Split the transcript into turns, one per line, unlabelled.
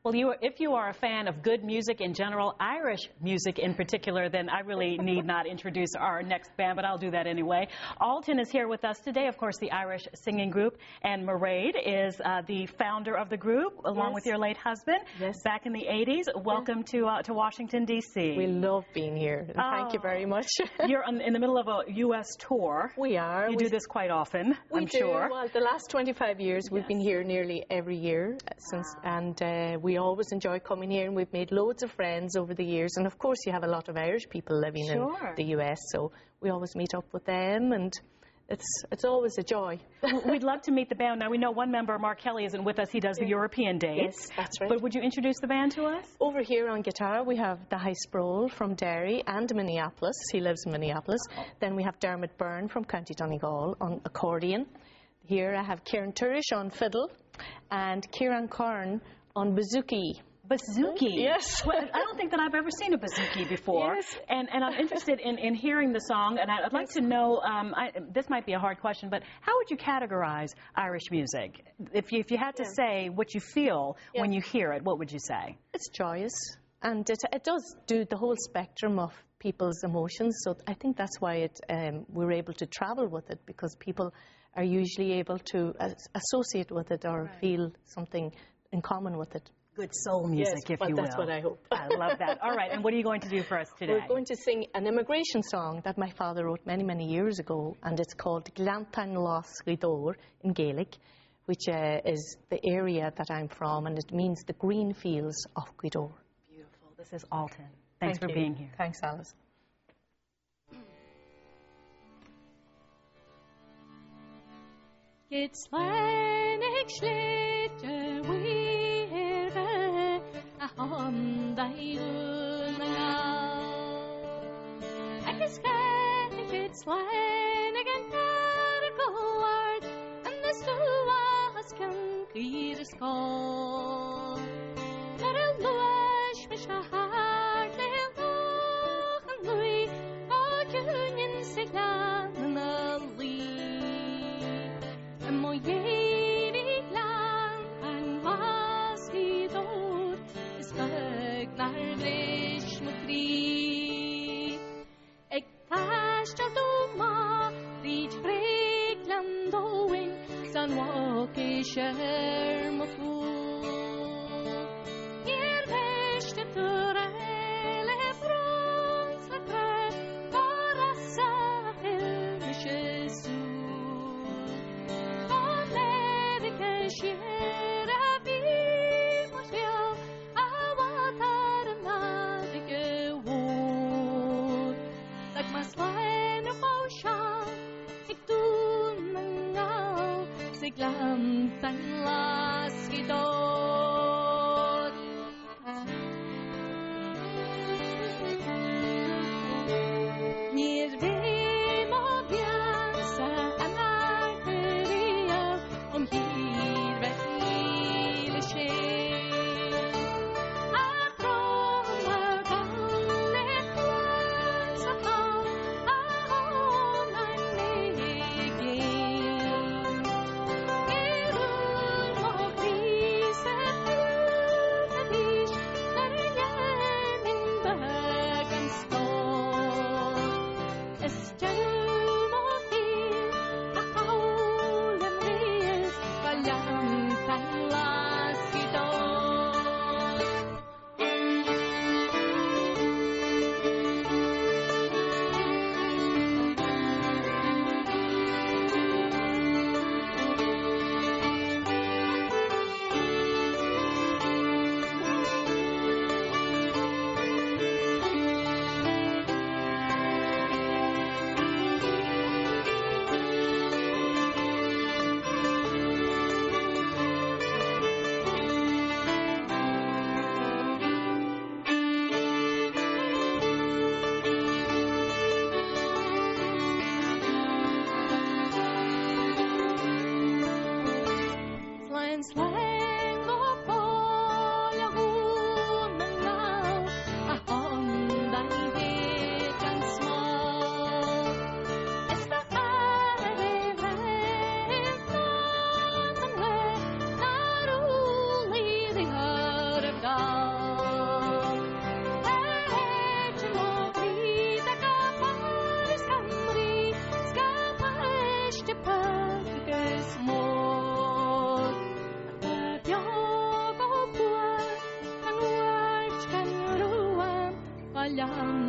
Well, if you are a fan of good music in general, Irish music in particular, then I really need not introduce our next band, but I'll do that anyway. Altan is here with us today, of course, the Irish singing group, and Mairéad is the founder of the group, along with your late husband, back in the 80s. Welcome to Washington, D.C.
We love being here. Thank you very much.
You're in the middle of a U.S. tour.
We are.
You do this quite often, I'm sure.
Well, the last 25 years, we've been here nearly every year since, and we always enjoy coming here, and we've made loads of friends over the years. And of course, you have a lot of Irish people living in the US, so we always meet up with them, and it's always a joy.
We'd love to meet the band. Now, we know one member, Mark Kelly, isn't with us. He does the European dates.
Yes, that's right.
But would you introduce the band to us?
Over here on guitar, we have the High Sproul from Derry and Minneapolis. He lives in Minneapolis. Then we have Dermot Byrne from County Donegal on accordion. Here I have Kieran Turish on fiddle and Kieran Kern on bouzouki.
Bouzouki?
Yes.
Well, I don't think that I've ever seen a bouzouki before.
Yes.
And I'm interested in hearing the song, and I'd like to know, this might be a hard question, but how would you categorize Irish music? If you had to say what you feel when you hear it, what would you say?
It's joyous, and it does do the whole spectrum of people's emotions, so I think that's why we're able to travel with it, because people are usually able to associate with it or feel something in common with it.
Good soul music, if you will.
That's what I hope.
I love that. All right, and what are you going to do for us today?
We're going to sing an immigration song that my father wrote many, many years ago, and it's called Gleanntáin Ghaoth in Gaelic, which is the area that I'm from, and it means the green fields of Ghaoth.
Beautiful. This is Altan. Thanks for being here.
Thanks, Alice.
It's Mhaonaigh schlechte weere a Hondaigh Agus Catholic it's Mhaonaigh and Targoward and the Stuas can clear the skull. But a lush fish a heart loch and Louis a union siglan and a Mairéad Gleanntáin Ghaoth is bug nar bris mo crí ag taistil do ma rít break Gleanntáin san walk share mo fool Hier beste turele bronze le tre barassa el Jesus Gleanntáin lasci dod Níor bhí má bheansa an arteria hír bheith le sé a trom ar gan le chláns a pá a hón an le gé lang